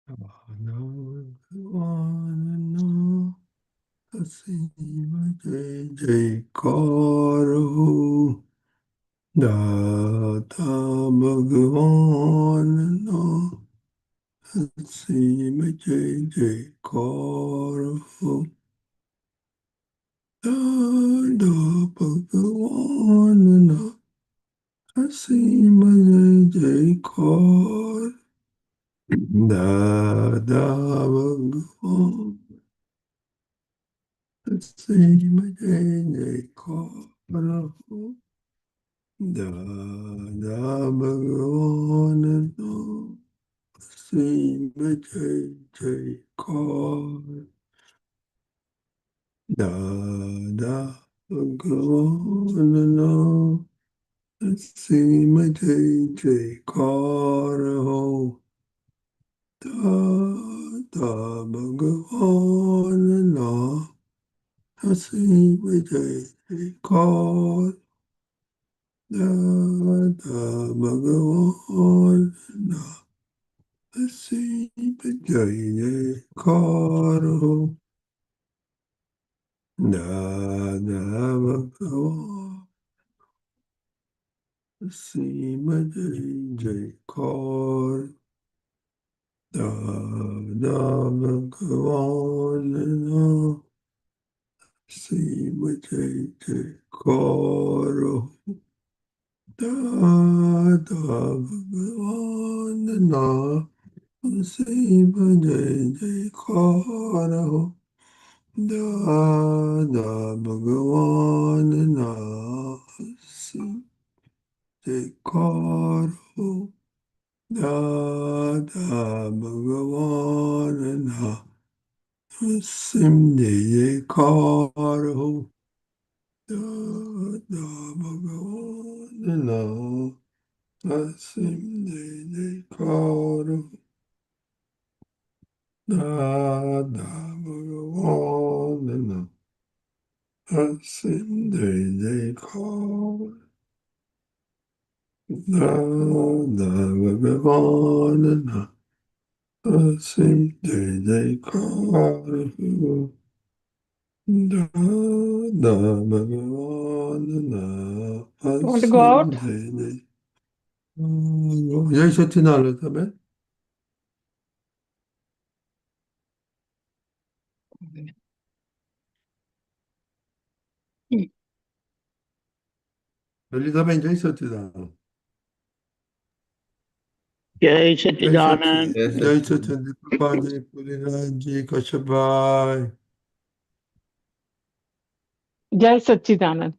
Dada Bhagwan Asim Jai Jai Karo Dada Bhagwan Asim Jai Jai Karo Dada Bhagwan Asim Jai Jai Karo Dada Bhagwan Sima Jai Jai Kar Dada Bhagwan Sima Jai Jai Kar Ho Dada Bhagwan Sima Jai Jai Kar Dada Bhagwan Sima Jai Jai Kar Ho Dada Bhagwan Sima Jai Jai Kar Dada Bhagwan Sima Jai Jai Kar Dada Bhagwan Sima Jai Jai Kar Dada Bhagwan Sima Jai Kar Dada Bhagwan Sim Jai Kar Dada Bhagwan Sim Jai Kar Dada Bhagwan Sim Jai Kar Dada Bhagwan Sim Jai Kar Dada Bhagwan You want to go out? Jai Satchinanda, Amen. Elizabeth, Jai Satchinanda. Jai Satchidanand. Jai Satchinanda, Deepakanandji, Pulinanandji, Kashabai. Jai Satchidanand.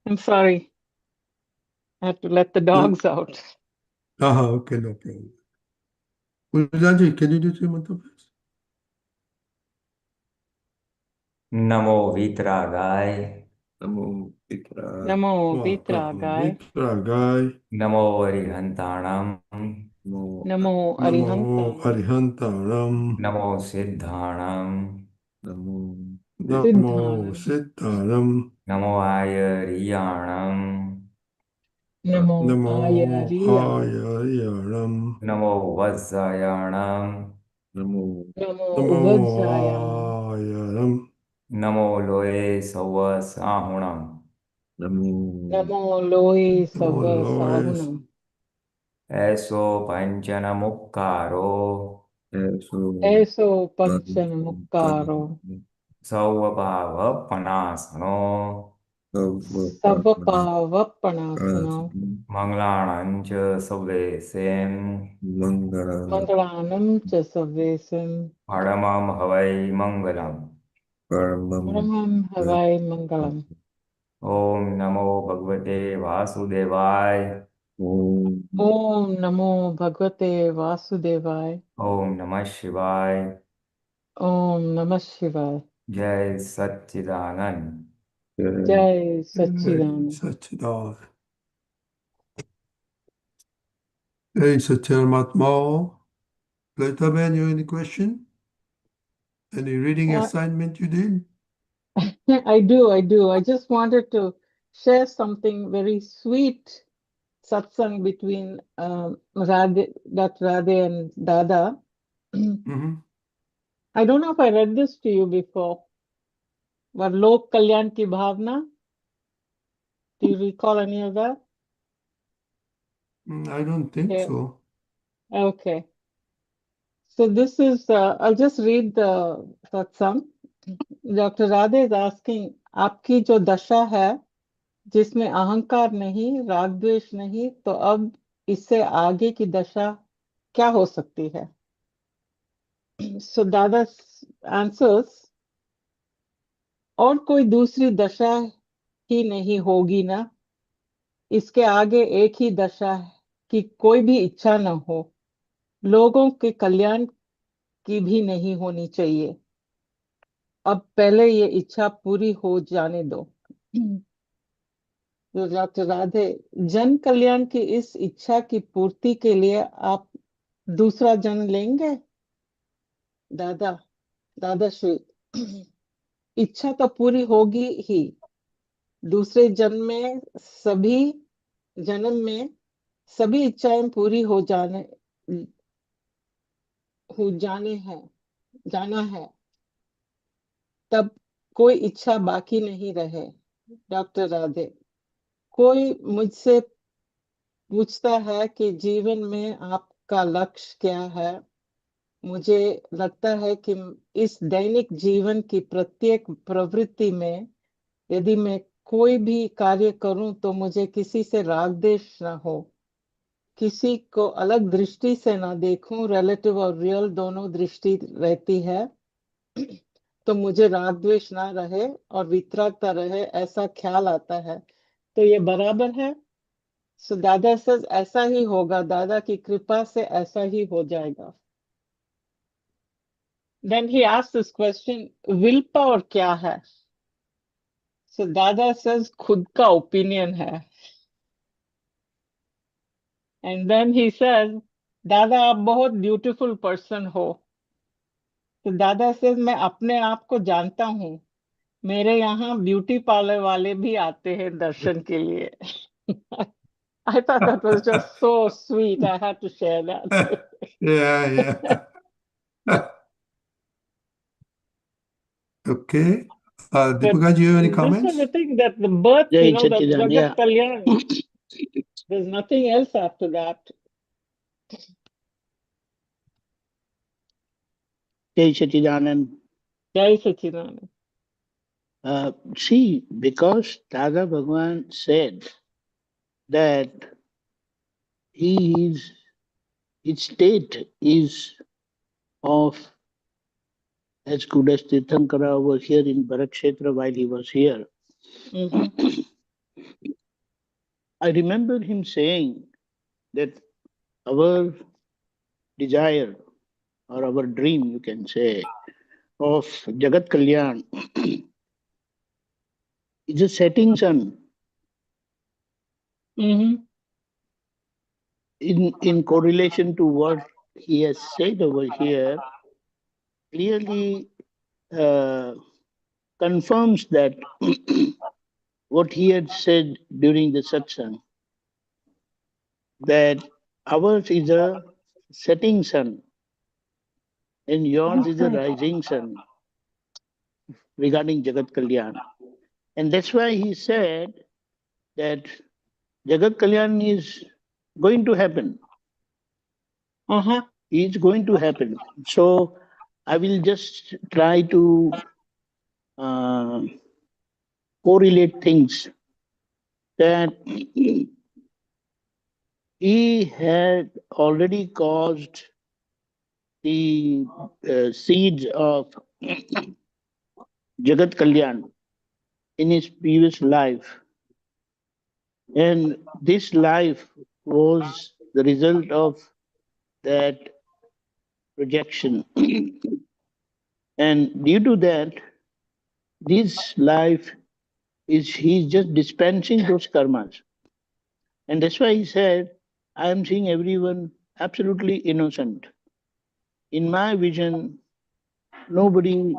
I'm sorry. I have to let the dogs out. Okay, no problem. Pulinanandji, can you do three mantra, please? Namo Vitragay. Namo Vitragay. Namo Vitragay. Namo Arihantanam. Namo Arihantanam. Arihantanam. Namo Siddhanam. Namo Siddhanam. Siddhanam. Namo Ayariyanam. Namo Namo Ayariyanam. Ayayanam. Namo Vajjayanam. Namo Namo Vajjayanam. Ayayanam. Namo Loe Sawa Sahunam. Namo Lohi Sava Sahunam. Eso Panchana Mukkaro. Eso Panchana Mukkaro. Sauvabhava Panasano. Savapava Panasano. Manglanancha Savesem. Mangalanam cha Savesam. Paramam Havai Mangalam. Paramam Havai Mangalam. Om Namo Bhagavate Vasudevaya. Om Namo Bhagavate Vasudevaya. Om Namah Shivaya. Om Namah Shivaya. Jai Satchidanand. Jai Satchidanand. Satchidanand. Hey, Satchidanand. Later, man, you any question? Any reading assignment you did? I do. I just wanted to share something very sweet satsang between Radhe and Dada. Mhm. I don't know if I read this to you before, but Lok Kalyan ki bhavna. Do you recall any of that? I don't think Yeah. so. Okay. So this is, I'll just read the satsang. Dr. Radhe is asking, आपकी जो दशा है जिसमें अहंकार नहीं, राग द्वेष नहीं, तो अब इससे आगे की दशा क्या हो सकती है? So Dada answers, और कोई दूसरी दशा ही नहीं होगी ना, इसके आगे एक ही दशा है कि कोई भी इच्छा न हो, लोगों के कल्याण की भी नहीं होनी चाहिए। अब पहले ये इच्छा पूरी हो जाने दो। तो डॉक्टर राधे, जन कल्याण की इस इच्छा की पूर्ति के लिए आप दूसरा जन्म लेंगे? दादा दादा श्री, इच्छा तो पूरी होगी ही। दूसरे जन्म में सभी इच्छाएं पूरी हो जाना है, तब कोई इच्छा बाकी नहीं रहे। डॉक्टर राधे, कोई मुझसे पूछता है कि जीवन में आपका लक्ष्य क्या है? मुझे लगता है कि इस दैनिक जीवन की प्रत्येक प्रवृत्ति में यदि मैं कोई भी कार्य करूं तो मुझे किसी से राग द्वेष न हो, किसी को अलग दृष्टि से ना देखूं, रिलेटिव और रियल दोनों दृष्टि रहती है, तो मुझे राग द्वेष ना रहे और वितरागता रहे, ऐसा ख्याल आता है। तो ये बराबर है? सो दादा से ऐसा ही होगा, दादा की कृपा से ऐसा ही हो जाएगा। Then he asked this question, will power क्या है? So दादा says खुद का ओपिनियन है। And then he says, दादा आप बहुत ब्यूटीफुल पर्सन हो। तो दादा says मैं अपने आप को जानता हूँ, मेरे यहाँ ब्यूटी पार्लर वाले भी आते हैं दर्शन के लिए। I thought that was just so sweet. I had to share that. Yeah. Okay. But Deepika, do you have any this comments? is the thing, that the birth, Jai that Satchidanand, Jagat yeah. Kalyan, there's nothing else after that. Jai Satchidanand. Jai Satchidanand. See, because Dada Bhagwan said that his state is of as good as Tirthankara was here in Bharakshetra while he was here. Mm-hmm. I remember him saying that our desire or our dream, you can say, of Jagat Kalyan is a setting sun. Mm-hmm. In correlation to what he has said over here, clearly confirms that what he had said during the satsang, that ours is a setting sun and yours is a rising sun regarding Jagat Kalyan. And that's why he said that Jagat Kalyan is going to happen. Uh-huh. It's going to happen. So I will just try to correlate things that he had already caused the seeds of Jagat Kalyan in his previous life. And this life was the result of that projection. And due to that, this life he's just dispensing those karmas. And that's why he said, I am seeing everyone absolutely innocent. In my vision, nobody,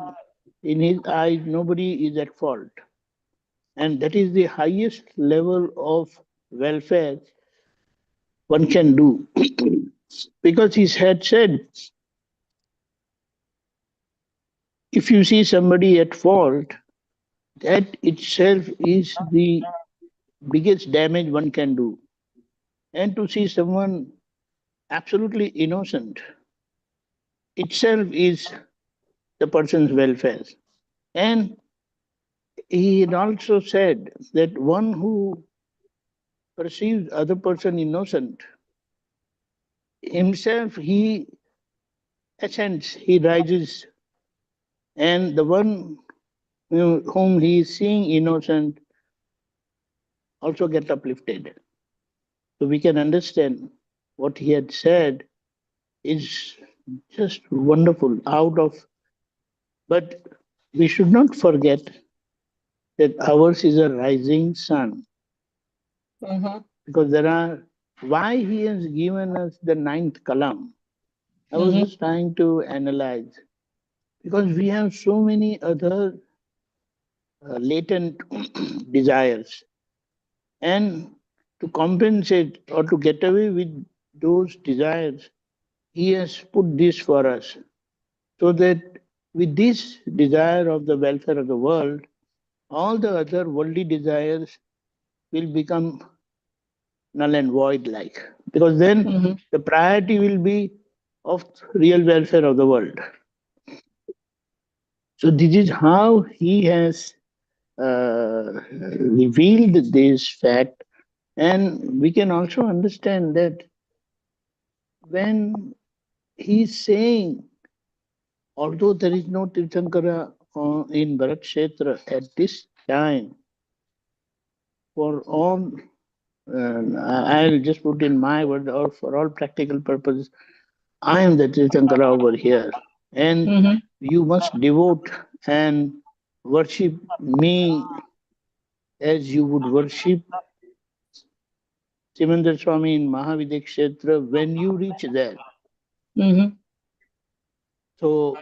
in his eyes, nobody is at fault. And that is the highest level of welfare one can do. Because he had said if you see somebody at fault, that itself is the biggest damage one can do. And to see someone absolutely innocent itself is the person's welfare. And he had also said that one who perceives other person innocent, himself he ascends, he rises, and the one whom he is seeing innocent also get uplifted. So we can understand what he had said is just wonderful out of, but we should not forget that ours is a rising sun, because there are, why he has given us the ninth kalam. I was just trying to analyze, because we have so many other latent desires, and to compensate or to get away with those desires, he has put this for us, so that with this desire of the welfare of the world, all the other worldly desires will become null and void like, because then the priority will be of real welfare of the world. So this is how he has revealed this fact, and we can also understand that when he's saying, although there is no Tirthankara in Bharat Kshetra at this time, for all, I'll just put in my word, or for all practical purposes, I am the Tirthankara over here, and you must devote and worship me as you would worship Simandar Swami in Mahavidya Kshetra when you reach there. So,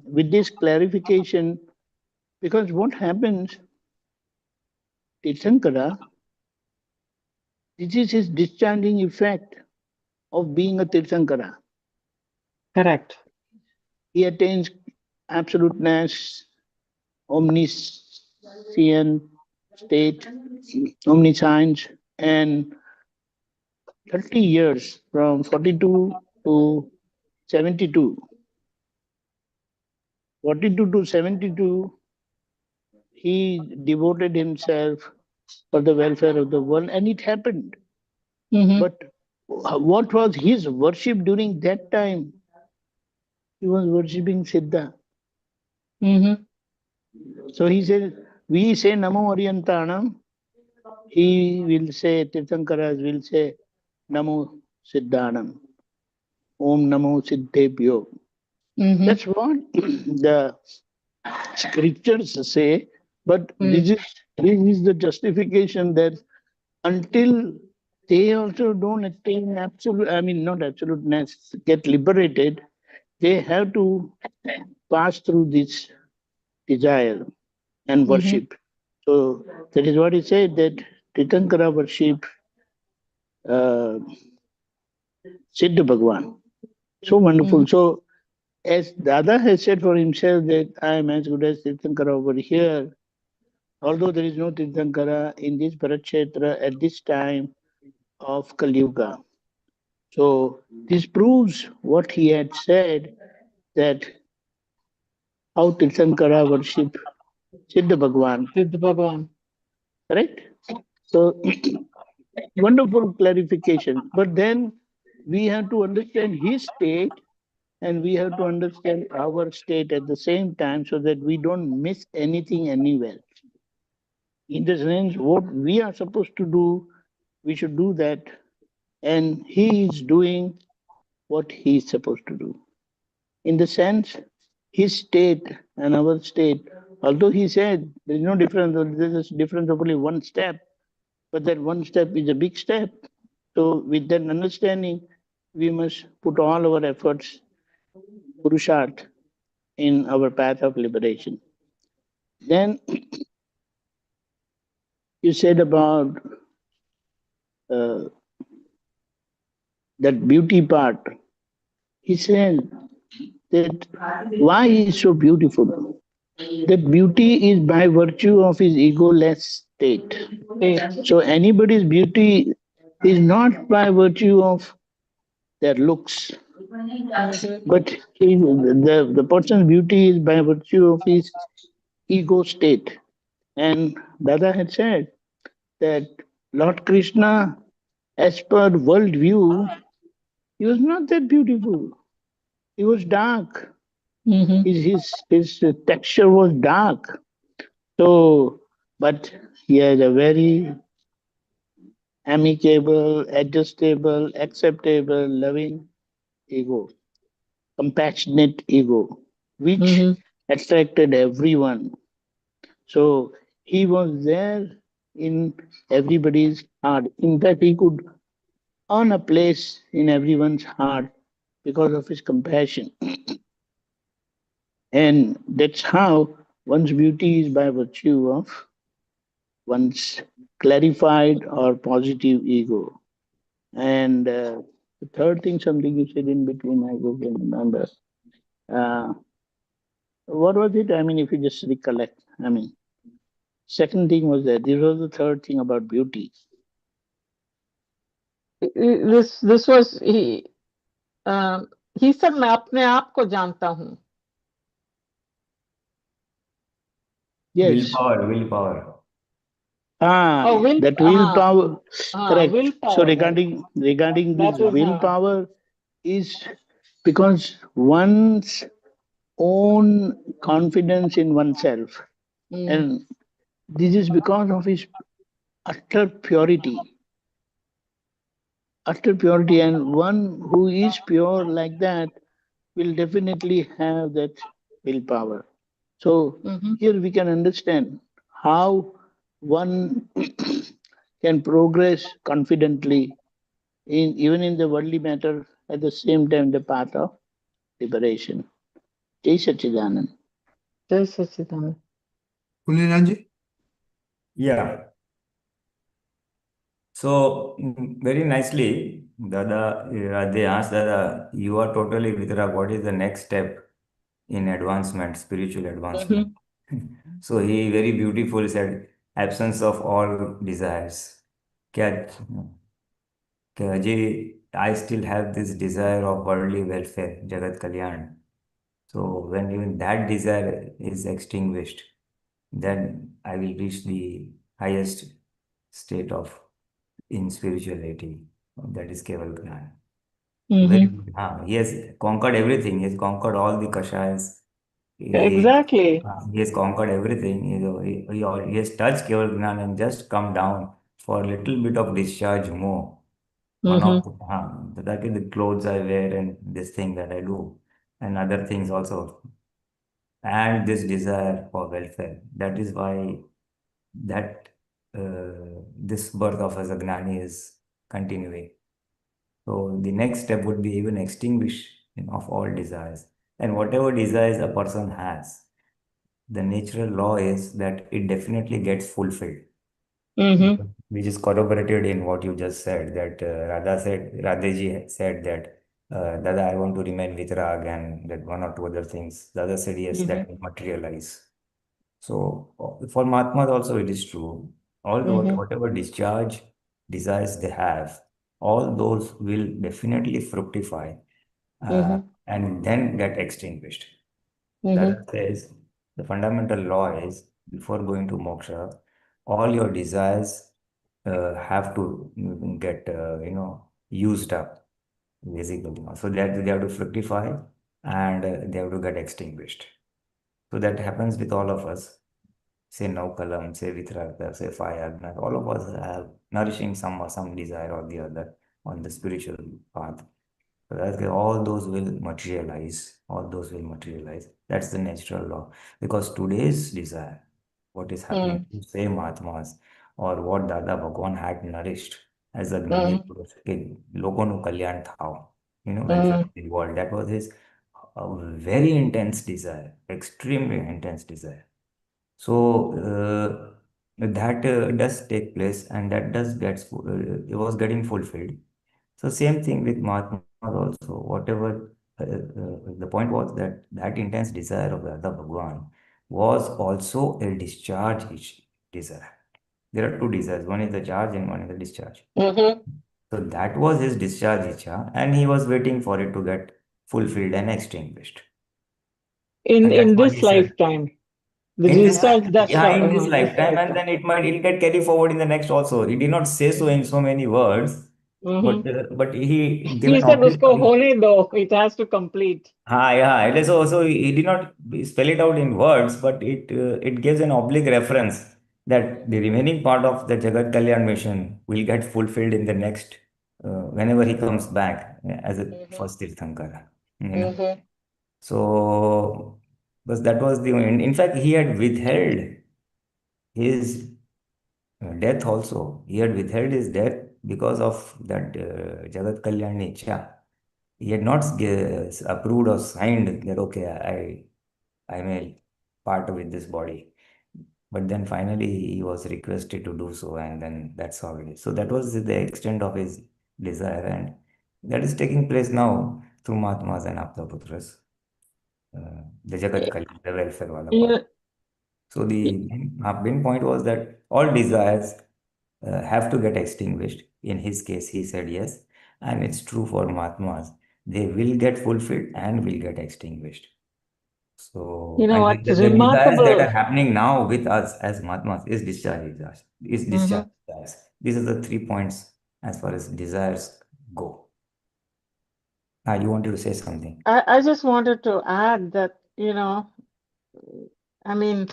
with this clarification, because what happens, Tirthankara, this is his discharging effect of being a Tirthankara. Correct. He attains absoluteness, omniscient state, omniscience, and 30 years from 42 to 72. 42 to 72, he devoted himself for the welfare of the world, and it happened. But what was his worship during that time? He was worshipping Siddha. So he said, we say Namo Oriyantanam, he will say, Tirthankaras will say Namo Siddhanam, Om Namo Siddhebhyo. That's what the scriptures say, but this is the justification that until they also don't attain absolute, I mean, not absoluteness, get liberated, they have to pass through this desire and worship. So that is what he said, that Tirthankara worship Siddha Bhagwan. So wonderful. So as Dada has said for himself that I am as good as Tirthankara over here, although there is no Tirthankara in this Bharat Kshetra at this time of Kali Yuga. So this proves what he had said, that how Tirthankara worship Siddha Bhagwan. Siddha Bhagwan. Correct? So wonderful clarification. But then we have to understand his state and we have to understand our state at the same time, so that we don't miss anything anywhere. In the sense, what we are supposed to do, we should do that. And he is doing what he is supposed to do. In the sense, his state and our state, although he said there is no difference, there is a difference of only one step, but that one step is a big step. So with that understanding, we must put all our efforts, Purusharth, in our path of liberation. Then you said about that beauty part. He said, that why he is so beautiful. That beauty is by virtue of his egoless state. So anybody's beauty is not by virtue of their looks, but the person's beauty is by virtue of his ego state. And Dada had said that Lord Krishna, as per world view, he was not that beautiful. He was dark. His texture was dark. So, but he has a very amicable, adjustable, acceptable, loving ego, compassionate ego, which attracted everyone. So he was there in everybody's heart. In fact, he could earn a place in everyone's heart because of his compassion. And that's how one's beauty is by virtue of one's clarified or positive ego. And the third thing, something you said in between, I don't remember. Uh, what was it? I mean, if you just recollect. I mean, second thing was that this was the third thing about beauty. This was he said मैं अपने आप को जानता हूँ. Yes. Willpower. That willpower. Correct. Willpower, So regarding this willpower is because one's own confidence in oneself, and this is because of his utter purity. Utter purity, and one who is pure like that will definitely have that willpower. So here we can understand how one can progress confidently even in the worldly matter, at the same time the path of liberation. Jai Sachidanand. Jai Sachidanand. Pulinanandji? Yeah. So very nicely, Dada, they asked Dada, you are totally Vidra. What is the next step in advancement, spiritual advancement? So he very beautiful said, absence of all desires. क्या I still have this desire of worldly welfare, Jagat Kalyan. So when even that desire is extinguished, then I will reach the highest state of in spirituality. That is Keval Gyan. Very good. He has conquered everything. He has conquered all the kashayas. Exactly. He has conquered everything. He has touched Keval Gyan and just come down for a little bit of discharge more. One of that is the clothes I wear and this thing that I do and other things also. And this desire for welfare. That is why that this birth of as a Gnani is continuing. So the next step would be even extinguish of all desires. And whatever desires a person has, the natural law is that it definitely gets fulfilled. Which is corroborated in what you just said, that Radheji said that, Dada, I want to remain with Rag and that one or two other things. Dada said, yes, that will materialize. So for Mahatmas also it is true. All whatever discharge desires they have, all those will definitely fructify and then get extinguished. That says the fundamental law is before going to moksha, all your desires have to get used up basically. So that they have to fructify and they have to get extinguished. So that happens with all of us. Say Naukalam, say Vitraka, say Fire, all of us have nourishing some desire or the other on the spiritual path. So that's all those will materialize. All those will materialize. That's the natural law. Because today's desire, what is happening to say Mahatmas or what Dada Bhagwan had nourished as a Gnani Purush, Lokonu Kalyan Thao, welfare in the world. That was his very intense desire, extremely intense desire. So that does take place and that does it was getting fulfilled. So same thing with Mahatma also, whatever the point was that that intense desire of Dada Bhagwan was also a desire. There are two desires. One is the charge and one is the discharge. Mm-hmm. So that was his discharge icha, and he was waiting for it to get fulfilled and extinguished. And that's In what this he said. lifetime, the In this, discharge, that's yeah, in this this lifetime, and lifetime. then it'll get carry forward in the next also. He did not say so in so many words, Mm-hmm. but he gave He an said, obli "Usko hone do." It has to complete. yeah, it is also he did not spell it out in words, but it gives an oblique reference that the remaining part of the Jagat Kalyan mission will get fulfilled in the next whenever he comes back as a Mm-hmm. first Tirthankara. You know, Mm-hmm. so because that was in fact he had withheld his death also. He had withheld his death because of that Jagat Kalyan Ichha. He had not approved or signed that, okay, I may part with this body. But then finally he was requested to do so, and then that's how it is. So that was the extent of his desire, and that is taking place now through Mahatmas and Aptaputras, the Jagat Kalyan, the welfare wala part. Yeah. So the main point was that all desires have to get extinguished. In his case, he said yes, and it's true for Mahatmas. They will get fulfilled and will get extinguished. So, You know and what? the desires that Remarkable. are happening now with us as Mahatmas is discharge desires, is Mm-hmm. discharge desires. These are the 3 points as far as desires go. You wanted to say something? I just wanted to add that, I mean,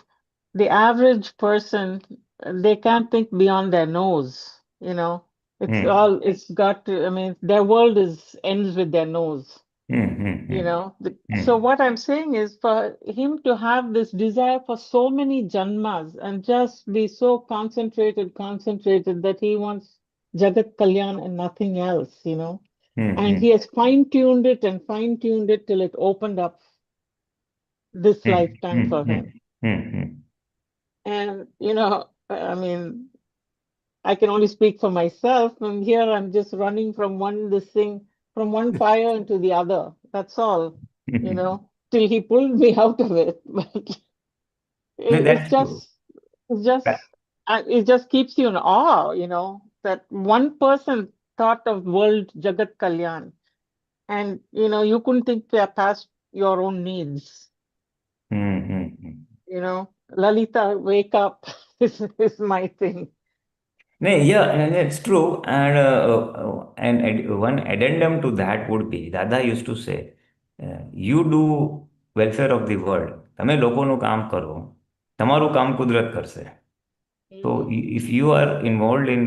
the average person, they can't think beyond their nose, Hmm. it's got to, I mean, their world ends with their nose, Hmm. Hmm. you Hmm. know. So Hmm. what I'm saying is for him to have this desire for so many janmas and just be so concentrated that he wants Jagat Kalyan and nothing else, Hmm. and Hmm. he has fine-tuned it and fine-tuned it till it opened up this Hmm. lifetime Hmm. for Hmm. him. Hmm. Hmm. And, I mean, I can only speak for myself. And here I'm just running from from one fire into the other. That's all, till he pulled me out of it. But No, it, it's that's true. just, it's just, it just keeps you in awe, that one person thought of world Jagat Kalyan. And, you couldn't think past your own needs. Hmm. Hmm. Hmm. Lalita, wake up is my thing. No, yeah, and it's true. And one addendum to that would be, Dada used to say, you do welfare of the world. તમે લોકોનું કામ કરો, તમારું કામ કુદરત કરશે. So Mhm. if you are involved in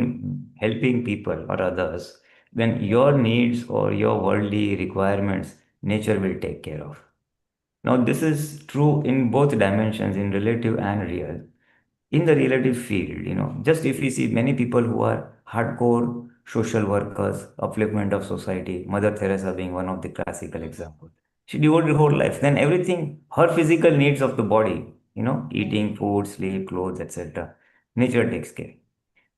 helping people or others, then your needs or your worldly requirements, nature will take care of. Now, this is true in both dimensions, in relative and real. In the relative field, just if we see many people who are hardcore social workers, upliftment of society, Mother Teresa being one of the classical examples. She devoted her whole life. Then everything, her physical needs of the body, eating, food, sleep, clothes, etc. Nature takes care.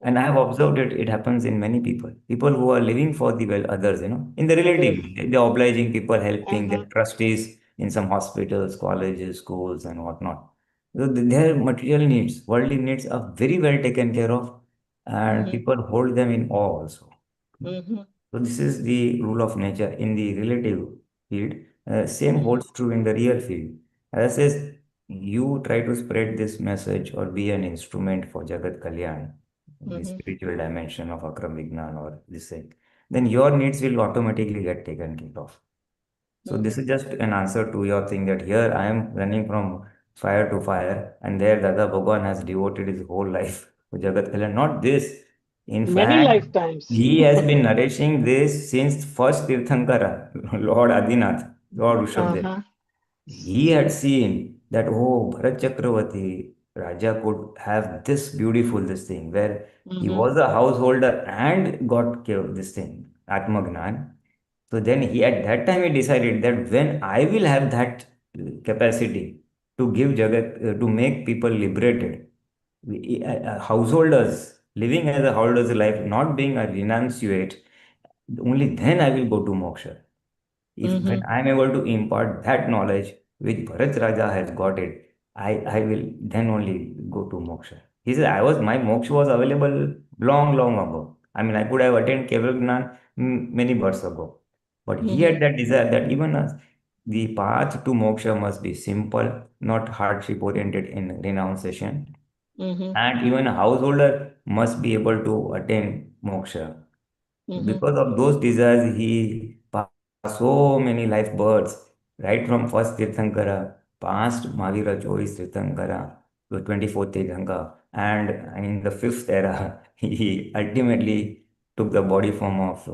And I have Mhm. observed it happens in many people. People who are living for the well others, in the relative, Yes. they're obliging people, helping, Uh-huh. they're trustees in some hospitals, colleges, schools, and whatnot. So their material needs, worldly needs are very well taken care of, and Mhm. people hold them in awe also. Mhm. So this is the rule of nature in the relative field. Same Mhm. holds true in the real field. As I says, you try to spread this message or be an instrument for Jagat Kalyan, the Mhm. spiritual dimension of Akram Vignan or this thing, then your needs will automatically get taken care of. So this Mhm. is just an answer to your thing that here I am running from fire to fire, and there Dada Bhagwan has devoted his whole life to Jagat Kalyan. Not this. In Many fact, lifetimes. he has been nourishing this since first Tirthankara, Lord Adinath, Lord Rishabdev. Uh-huh. He had seen that, oh, Bharat Chakravarti, Raja could have this beautiful this thing, where he Mhm. was a householder and got this thing, Atmagnan. So then he at that time he decided that when I will have that capacity to give Jagat, to make people liberated, householders living as a householder's life, not being a renunciate, only then I will go to moksha. When I'm able to impart that knowledge which Bharat Raja has got it, I will then only go to moksha. He said, my moksha was available long, long ago. I mean, I could have attained Keval Gyan many births ago. But he had that desire that even the path to moksha must be simple, not hardship oriented in renunciation. And even a householder must be able to attain moksha. Because of those desires, he passed so many life births, right from first Tirthankara, past Mahavira Choice Tirthankara to 24th Tirthankara, and in the fifth era, he ultimately took the body form of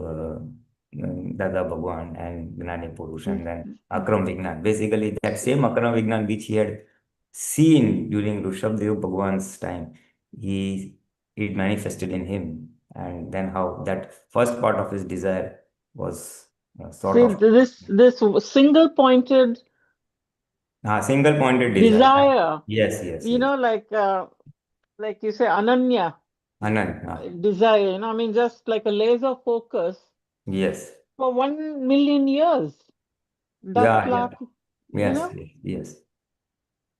Dada Bhagwan and Gnani Purush, and then Akram Vignan. Basically, that same Akram Vignan which he had seen during Rishabdev Bhagwan's time, he it manifested in him, and then how that first part of his desire was sort See, of this single pointed single pointed desire. desire, Yes, yes, yes. like you say, Ananya Anand, desire, I mean, just like a laser focus yes. for 1 million years. Yeah, 10 yeah. lakh, Yes, yes, yes.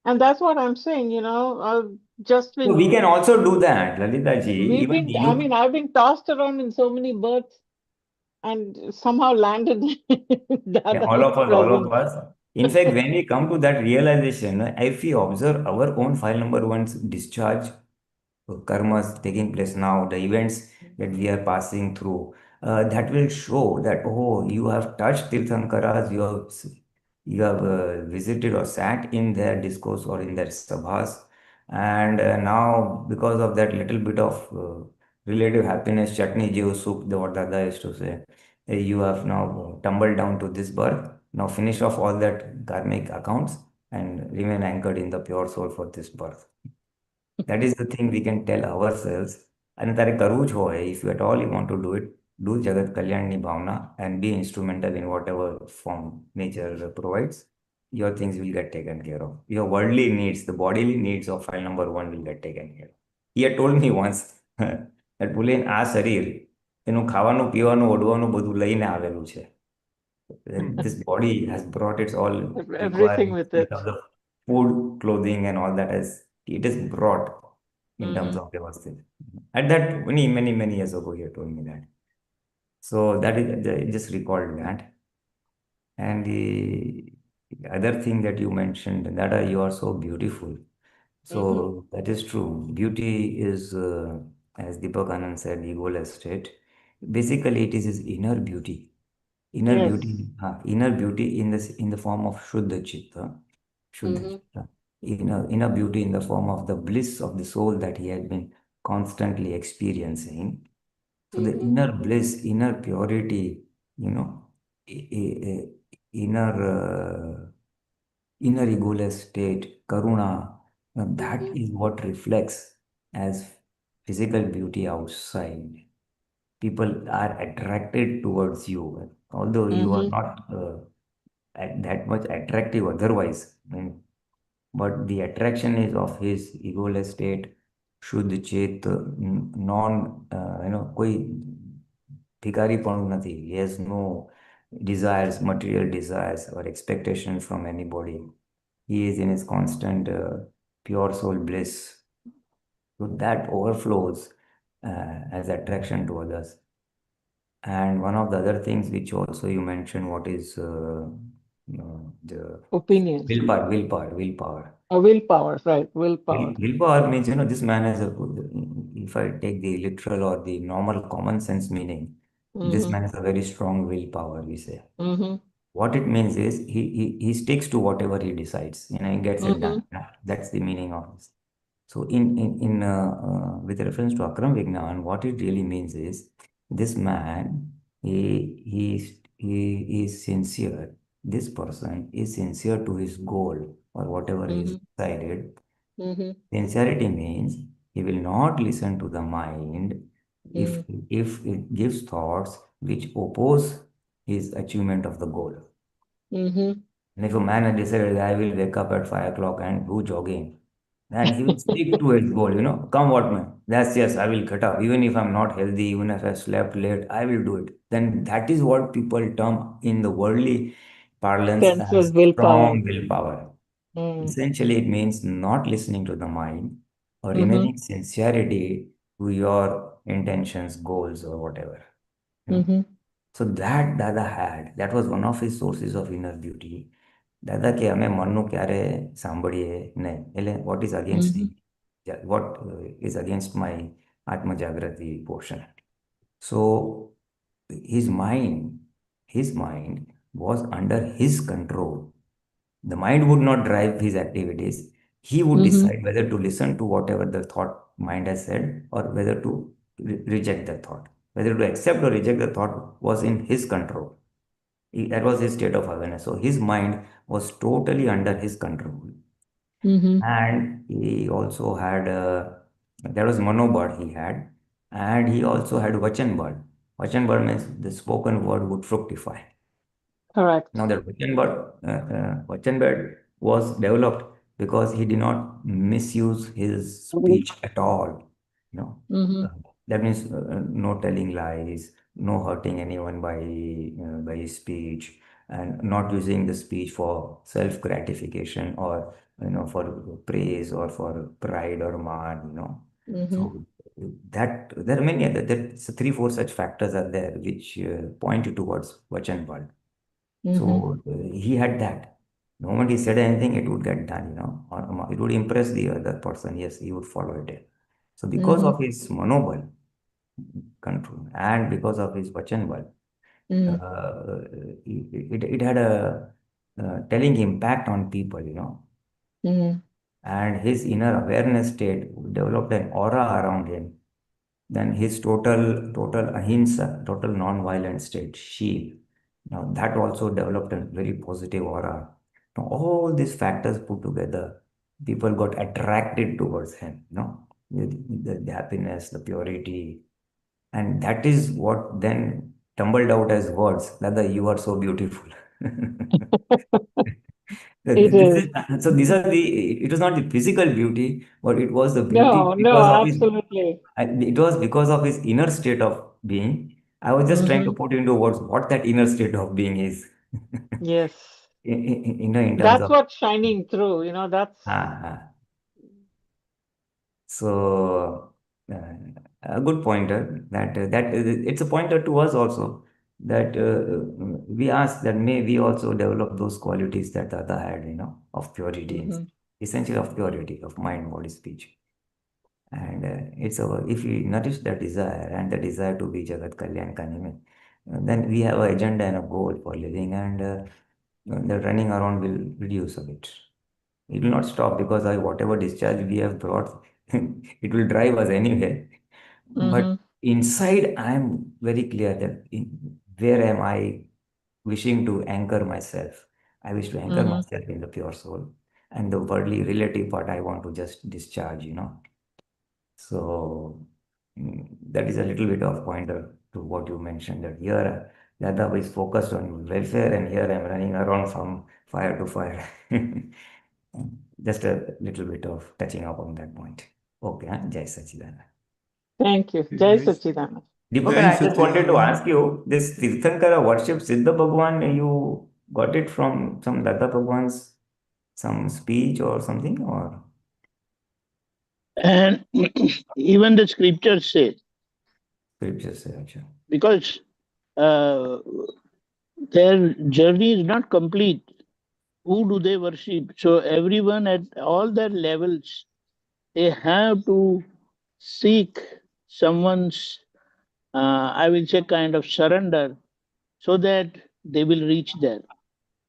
and that's what I'm saying, just So we been, can also do that, Lalita ji. Even I you, mean, I've been tossed around in so many births and somehow landed in yeah, all Dada's of us, all of presence. us. In fact, when we come to that realization, if we observe our own file number one's discharge karmas taking place now, the events that we are passing through, that will show that, oh, you have touched Tirthankaras, you have visited or sat in their discourse or in their sabhas, and now because of that little bit of relative happiness, chutney jiv sukh, the what Dada used to say, you have now tumbled down to this birth. Now finish off all that karmic accounts and remain anchored in the pure soul for this birth. That is the thing we can tell ourselves. અને તારે કરવું જ હોય, if you at all you want to do it, do Jagat Kalyanni Bhavna and be instrumental in whatever form nature provides. Your things will get taken care of. Your worldly needs, the bodily needs of file number one will get taken care of. He had told me once that Pulen, આ શરીર એનું ખાવાનું પીવાનું ઓઢવાનું બધું લઈને આવેલું છે. This body has brought its all Everything requirements with in it. terms of food, clothing, and all that as it is brought in terms of Vyavasthit. At that many, many, many years ago, he had told me that. So that is I just recalled that. And the other thing that you mentioned, Dada, you are so beautiful. So that is true. Beauty is, as Deepakanand said, egoless state. Basically, it is his inner beauty. Yes. Inner beauty in the form of Shuddha Chitta, inner beauty in the form of the bliss of the soul that he had been constantly experiencing. So the inner bliss, inner purity, you know, inner inner egoless state, karuna, that is what reflects as physical beauty outside. People are attracted towards you, although you are not that much attractive otherwise. But the attraction is of his egoless state, શુદ્ધ ચેત, non, કોઈ ભિખારીપણું નથી. He has no desires, material desires or expectations from anybody. He is in his constant pure soul bliss. So that overflows as attraction to others. And one of the other things which also you mentioned, what is the Opinions. willpower. Willpower, right? Willpower. Willpower means, this man has if I take the literal or the normal common sense meaning, this man has a very strong willpower, we say. What it means is he sticks to whatever he decides, he gets it done. That's the meaning of this. So with reference to Akram Vignan, what it really means is this man, he is sincere. This person is sincere to his goal or whatever he has decided. Sincerity means he will not listen to the mind if it gives thoughts which oppose his achievement of the goal. And if a man has decided, I will wake up at 5 o'clock and do jogging, And he will stick to his goal, come what may. That's yes, I will get up. Even if I'm not healthy, even if I slept late, I will do it. Then that is what people term in the worldly parlance Sense as is willpower. strong willpower. Mm. Essentially, it means not listening to the mind or Mm-hmm. remaining sincerity to your intentions, goals, or whatever. You know. Mm-hmm. So that Dada had, that was one of his sources of inner beauty. દાદા કે અમે મનનું ક્યારે સાંભળીએ નહીં એટલે what is against Mm-hmm. what is against my atmajagrati portion. So his mind was under his control. The mind would not drive his activities. He would Mm-hmm. decide whether to listen to whatever the thought mind has said or whether to reject the thought. Whether to accept or reject the thought was in his control. That was his state of awareness. So his mind was totally under his control. Mm-hmm. And he also had, there was Manobad he had, and he also had Vachanbad. Vachanbad means the spoken word would fructify. Correct. Now that Vachanbad was developed because he did not misuse his speech at all. You know, Mm-hmm. that means no telling lies, no hurting anyone by his speech, and not using the speech for self gratification or for praise or for pride or man. Mm-hmm. So that there are many other there's three four such factors are there which point you towards Vachanbad. Mm-hmm. So he had that. The moment he said anything, it would get done, or it would impress the other person. Yes, he would follow it. So because Mm-hmm. of his monobal control and because of his vachanbal, Mm-hmm. it had a telling impact on people, Mm-hmm. and his inner awareness state developed an aura around him. Then his total ahimsa, total non-violent state, shield. Now that also developed a very positive aura. Now all these factors put together, people got attracted towards him. The happiness, the purity, and that is what then tumbled out as words. Dada, you are so beautiful. It is. So these are it was not the physical beauty, but it was the beauty No, because of his absolutely. it was because of his inner state of being. I was just trying to Mm-hmm. put into words what that inner state of being is. Yes. In terms That's of what's shining through, that's ah. So a good pointer that it's a pointer to us also that we ask that may we also develop those qualities that Dada had, of purity, mm-hmm. essentially of purity of mind, body, speech. And it's our, if we nourish the desire and the desire to be Jagat Kalyan Kanime, then we have an agenda and a goal for living, and the running around will reduce a bit. It will not stop because whatever discharge we have brought, it will drive us anywhere. But Mm-hmm. inside, I am very clear that where am I wishing to anchor myself? I wish to anchor Mm-hmm. myself in the pure soul, and the worldly relative part I want to just discharge. So that is a little bit of pointer to what you mentioned that here Dada is focused on welfare and here I'm running around from fire to fire. Just a little bit of touching up on that point. Okay, Jai Sachidanand. Thank you. Jai Sachidanand. Deepak, Jai I just wanted to Sachidanand. ask you, this Tirthankara worship Siddha Bhagwan, you got it from some Dada Bhagwan's some speech or something or And even the scriptures say, scriptures? Acha. because uh, their journey is not complete. Who do they worship? So everyone at all their levels, they have to seek someone's, I will say, kind of surrender so that they will reach there.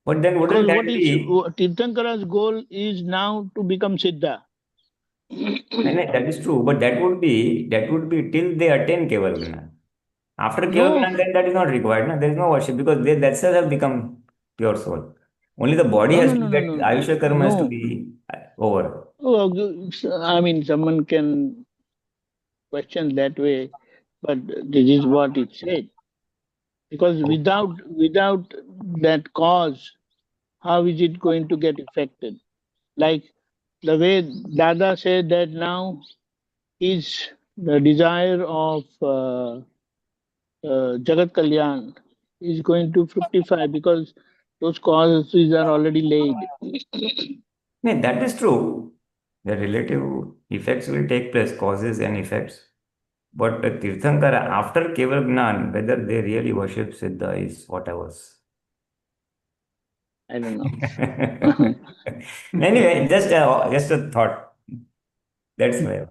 But then wouldn't Because that what is be Tirthankara's goal is now to become Siddha. no, that is true, but that would be till they attain Keval Gyan. After Keval No, Gyan, then that is not required. No? There is no worship because they themselves have become pure soul. Only the body no, has no, to no, no, get no, Ayusha karma has to no. be over. Oh, I mean, someone can question that way, but this is what it said. Because Oh, without that cause, how is it going to get affected? Like the way Dada said that now his the desire of Jagat Kalyan is going to fructify because those causes are already laid. No, that is true. The relative effects will take place, causes and effects. But the Tirthankara, after Keval Gyan, whether they really worship Siddha is what I was. I don't know. Anyway, just a thought. That's why.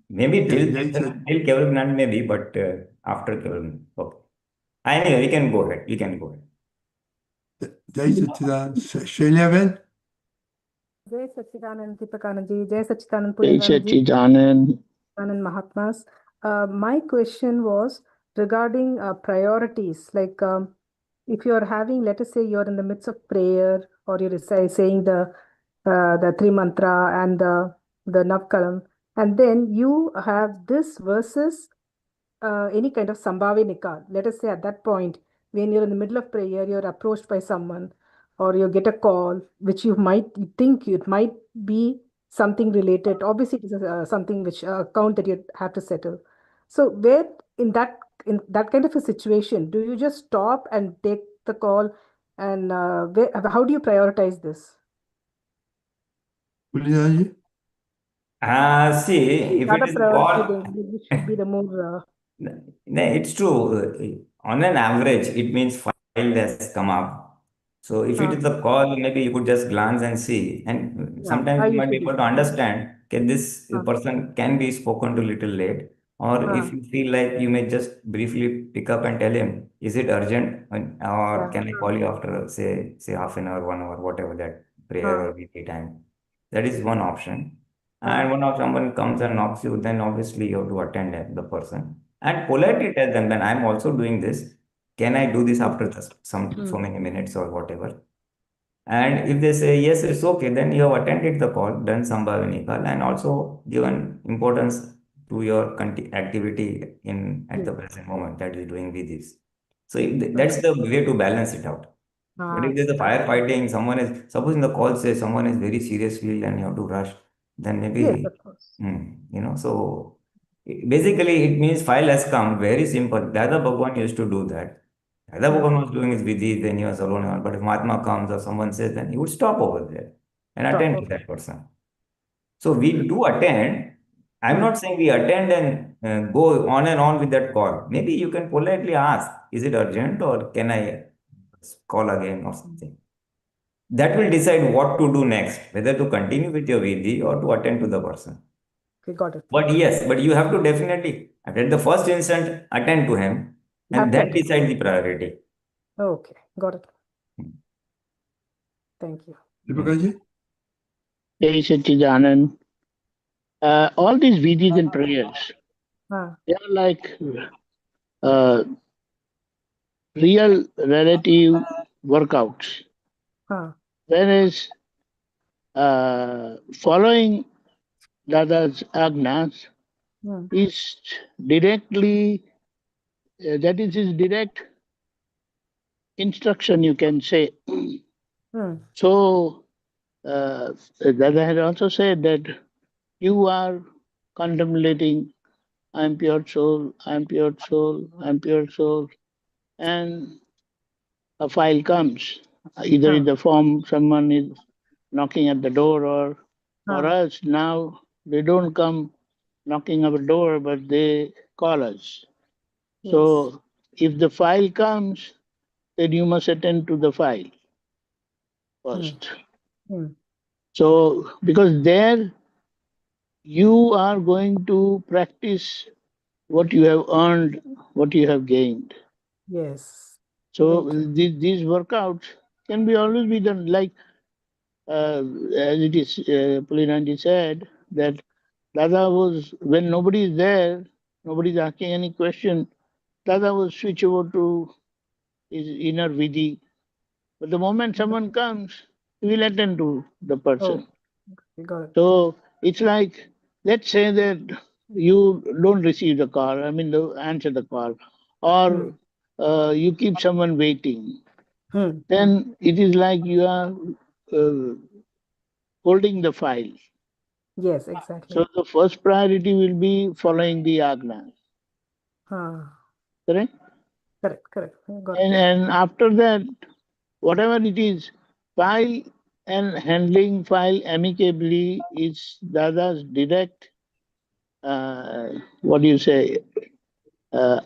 Maybe till Keval Gyan maybe, but after Keval Gyan. Okay. Anyway, we can go ahead. We can go ahead. Jai Satchidanand. Shailavan. Jai Sachidanand Deepakanandji, Jai Sachidanand Jai Pulinanandji, Sachidanand. Anand Mahatmas. My question was regarding priorities. Like if you're having, let us say you're in the midst of prayer or you're saying the three mantra and the Navkalam, and then you have this versus any kind of Sambhavi Nikal. Let us say at that point, when you're in the middle of prayer, you're approached by someone or you get a call, which you think it might be something related. Obviously, it is something which account that you have to settle. So where in that kind of a situation, do you just stop and take the call? And how do you prioritize this? Pulinanandji. See, if it Dada is a priority, call, then it should be the more. no, it's true. On an average, it means file has come up. So if it is a call, maybe you could just glance and see. And Yeah, sometimes I you might be usually able to do. understand, can this Uh, person can be spoken to little late. Or if you feel like you may just briefly pick up and tell him, is it urgent? Or yeah. can I call you after, say half an hour, 1 hour, whatever that prayer or weekly time. That is one option. And when someone comes and knocks you, then obviously you have to attend the person. And politely tell them, then I'm also doing this. Can I do this after so many minutes or whatever? And if they say yes, it's okay, then you have attended the call, done Sambhavini call, and also given importance to your activity at the present moment that is doing with this. So that's the way to balance it out. But if there's a firefighting, suppose in the call says someone is very seriously and you have to rush, then Yes, maybe, of course. so basically it means file has come, very simple. Dada Bhagwan used to do that. Dada Bhagwan was doing his vidhi, then he was alone. But if Mahatma comes or someone says, then he would stop over there and attend to that person. So we do attend. I'm not saying we attend and go on and on with that call. Maybe you can politely ask, is it urgent or can I call again or something? That will decide what to do next, whether to continue with your vidhi or to attend to the person. Okay, got it. But yes, but you have to definitely, at the first instant, attend to him, and that decides the priority. Okay, got it. Thank you. Deepakanandji. Jai Sachidanand. All these vidhis and prayers, they are like real relative workouts. Whereas following Dada's agnas is directly, that is his direct instruction, you can say. So, Dada had also said that you are contemplating, I am pure soul, I am pure soul, I am pure soul, and a file comes, either in the form someone is knocking at the door, or for us now they don't come knocking our door, but they call us. So if the file comes, then you must attend to the file first. So because there you are going to practice what you have earned, what you have gained. Yes. So these workouts can be always be done, like as it is Pulinanandji said, that Dada was, when nobody is there, nobody is asking any question, Dada will switch over to his inner vidhi. But the moment someone comes, he will attend to the person. So it's like, let's say that you don't receive the call, answer the call, or you keep someone waiting. Then it is like you are holding the file. Yes, exactly. So the first priority will be following the agna. Correct? Correct. I got it. And after that, whatever it is, file and handling file amicably is Dada's direct,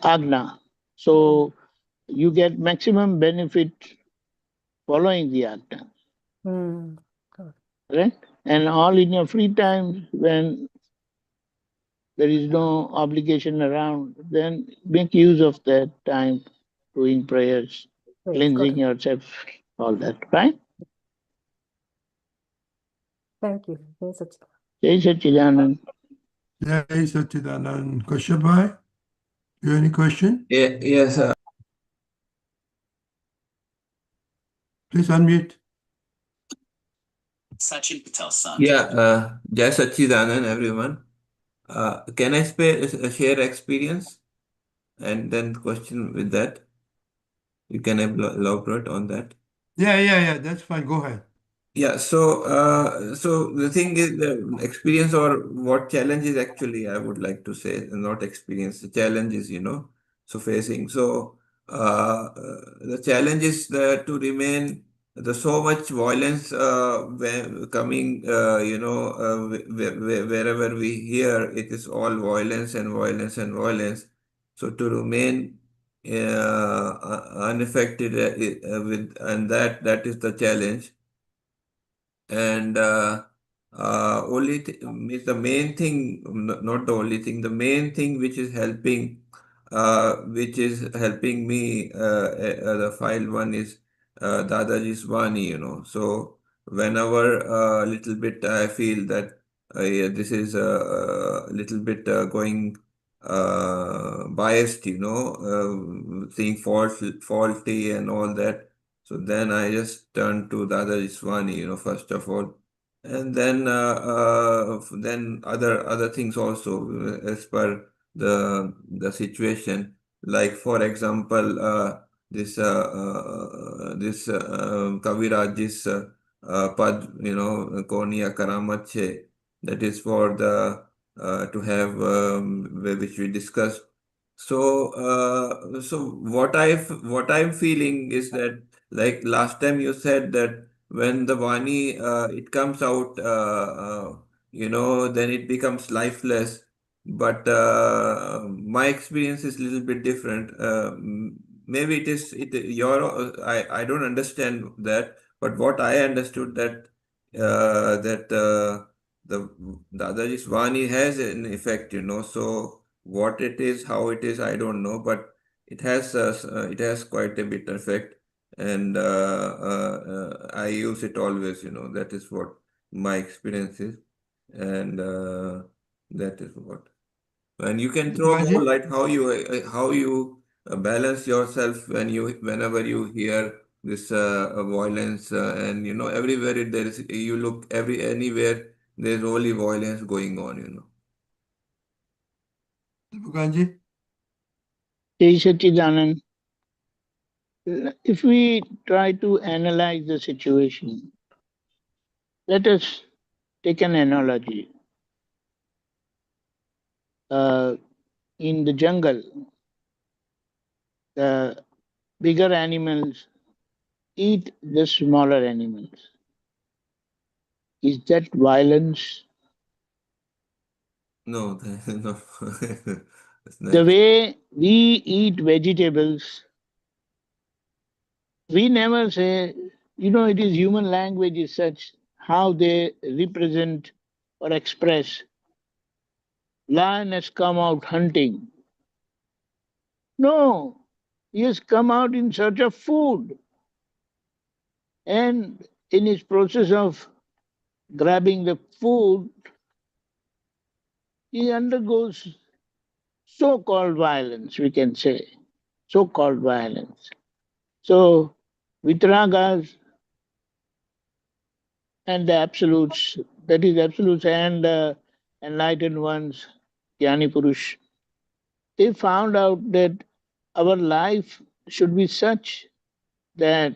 agna. So you get maximum benefit following the agna. Right? And all in your free time, when there is no obligation around, then make use of that time doing prayers, Right, cleansing got it. yourself, all that, right? Thank you. Jai Satchidanand. Jai Satchidanand. Jai Satchidanand. Kashyap, you have any question? Yes, Please unmute. Sachin Patel's son. yeah, Jai Satchidanand, everyone. Can I share experience and then question with that? You can elaborate on that. Yeah, that's fine. Go ahead. Yeah, so the thing is, the experience or what challenges actually, I would like to say, not experience, the challenges, so facing. So, the challenge is to remain, there's so much violence coming, wherever we hear, it is all violence and violence and violence. So to remain unaffected and that is the challenge. And means the main thing, not the only thing, the main thing which is helping me, the file one is Dadaji's Vani, So whenever little bit I feel that yeah, this is a little bit going biased, seeing faulty and all that. So then I just turn to Dada Iswani, first of all, and then other things also as per the situation. Like for example, this Kaviraj's pad, Konya Karamache, that is for the to have which we discussed. So what I'm feeling is that, like last time you said that when the Vani it comes out, then it becomes lifeless. But my experience is a little bit different. Maybe it is I don't understand that, but what I understood that the Dadaji's Vani has an effect, So what it is, how it is, I don't know, but it has quite a bit effect, and I use it always. That is what my experience is, and that is what. And you can throw more Bhaji? light how you balance yourself whenever you hear this violence, and everywhere there is, you look anywhere there's only violence going on. Deepakanandji? Jai Satchidanand. If we try to analyze the situation, let us take an analogy. In the jungle, the bigger animals eat the smaller animals. Is that violence? No, no. That's The nice. way we eat vegetables, we never say, it is human language is such how they represent or express. Lion has come out hunting. No, he has come out in search of food. And in his process of grabbing the food, he undergoes so-called violence, we can say. So-called violence. So, Vitragas and the absolutes, that is absolutes and enlightened ones, Jnani Purush, they found out that our life should be such that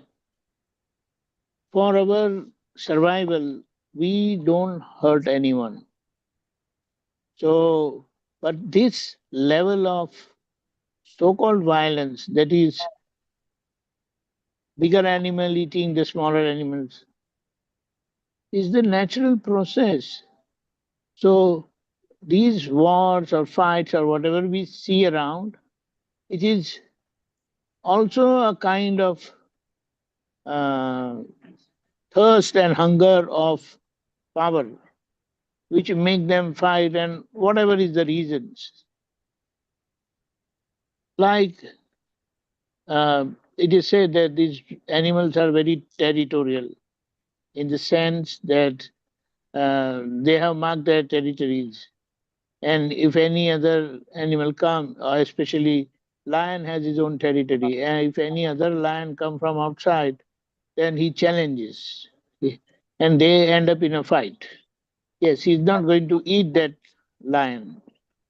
for our survival, we don't hurt anyone. So, but this level of so-called violence, that is bigger animal eating the smaller animals, is the natural process. So these wars or fights or whatever we see around, it is also a kind of uh, thirst and hunger of power, which make them fight, and whatever is the reasons. Like it is said that these animals are very territorial in the sense that they have marked their territories. And if any other animal come, or especially lion has his own territory, and if any other lion come from outside, then he challenges, and they end up in a fight. Yes, he's not going to eat that lion,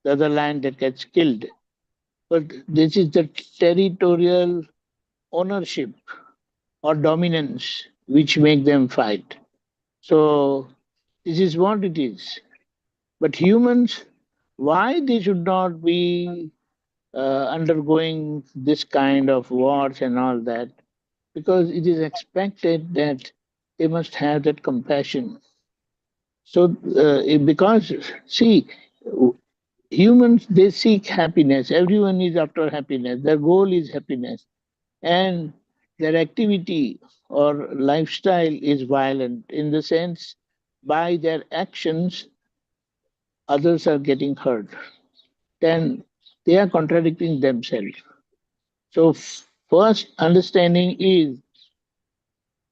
the other lion that gets killed. But this is the territorial ownership or dominance which make them fight. So this is what it is. But humans, why they should not be undergoing this kind of wars and all that? Because it is expected that they must have that compassion. So, because see, humans they seek happiness. Everyone is after happiness. Their goal is happiness, and their activity or lifestyle is violent in the sense by their actions others are getting hurt. Then they are contradicting themselves. So, first understanding is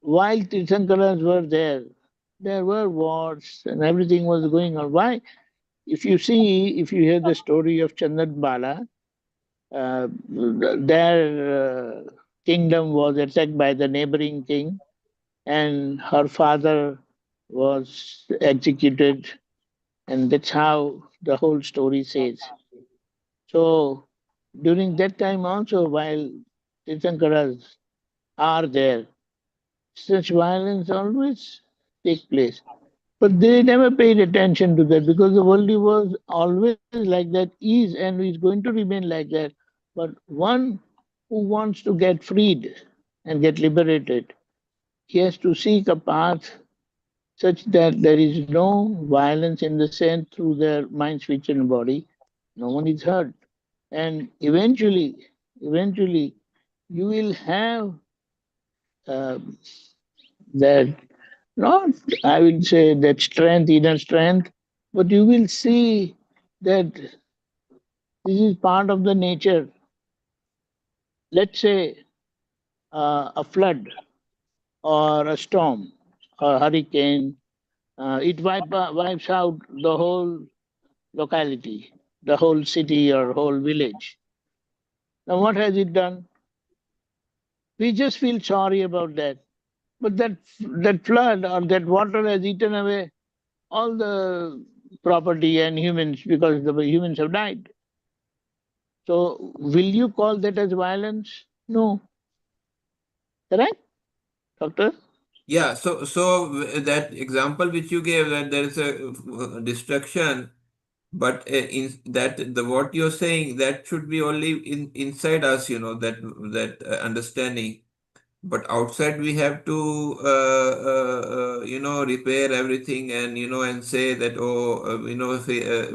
while Tirthankaras were there were wars and everything was going on. Why? If you hear the story of Chandan Bala, their kingdom was attacked by the neighboring king, and her father was executed, and that's how the whole story says. So during that time also, while Tirthankaras are there, such violence always take place. But they never paid attention to that because the world was always like that, is and is going to remain like that. But one who wants to get freed and get liberated, he has to seek a path such that there is no violence in the sense through their mind, speech, and body. No one is hurt. And eventually, you will have uh, that, not, I will say that strength, inner strength, but you will see that this is part of the nature. Let's say a flood or a storm or hurricane, it wipes out the whole locality, the whole city or whole village. Now, what has it done? We just feel sorry about that. But that flood or that water has eaten away all the property and humans because the humans have died. So, will you call that as violence? No. Correct, doctor? Yeah, so that example which you gave, that there is a destruction, but in that the what you're saying, that should be only inside us, that understanding. But outside we have to repair everything, and and say that, oh, if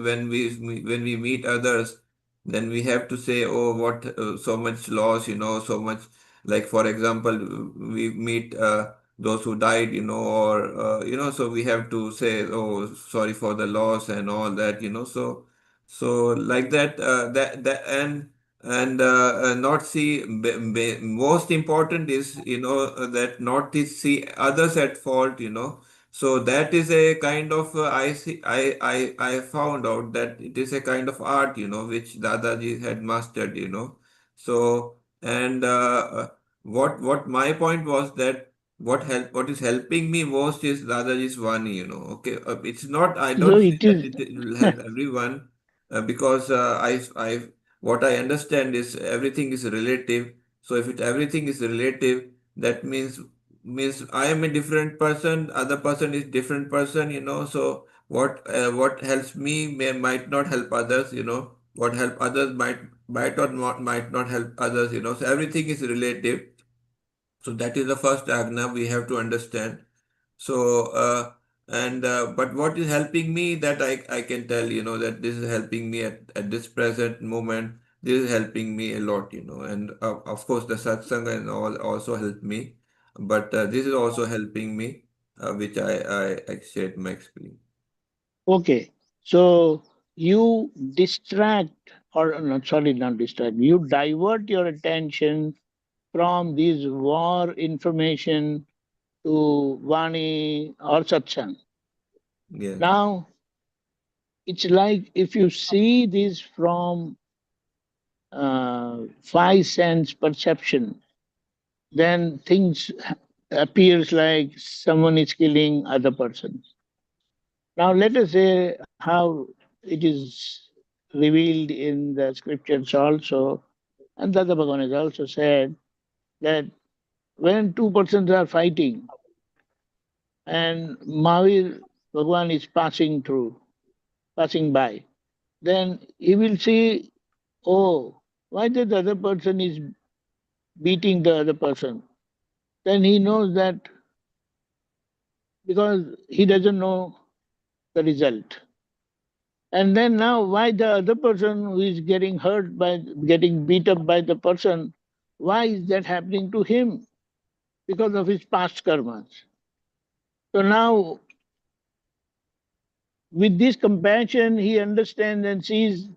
when we meet others, then we have to say, oh, what so much loss, so much, like for example, we meet those who died, or so we have to say, oh, sorry for the loss and all that, so like that, that and not see most important is, that not to see others at fault, so that is a kind of I see I found out that it is a kind of art, which Dadaji had mastered, so and what my point was that what is helping me most is Dadaji's Vani, okay, it's not, I So don't say it that is. it will help everyone, because I what I understand is everything is relative. So if everything is relative, that means means I am a different person, other person is different person, so what helps me might not help others, what help others might not help others, so everything is relative. So that is the first agna we have to understand. So, but what is helping me, that I can tell, that this is helping me at this present moment. This is helping me a lot, and of course the satsang and all also help me. But this is also helping me, which I shared my experience. Okay. So you distract, or not, sorry, not distract, you divert your attention from this war information to Vani or Satsang. Yes. Now, it's like if you see this from five sense perception, then things appears like someone is killing other person. Now, let us say how it is revealed in the scriptures also, and Dada Bhagwan has also said that when two persons are fighting and Mahavir Bhagwan is passing by, then he will see, oh, why the other person is beating the other person? Then he knows that because he doesn't know the result. And then now, why the other person who is getting hurt by getting beat up by the person, why is that happening to him? Because of his past karmas. So now, with this compassion, he understands and sees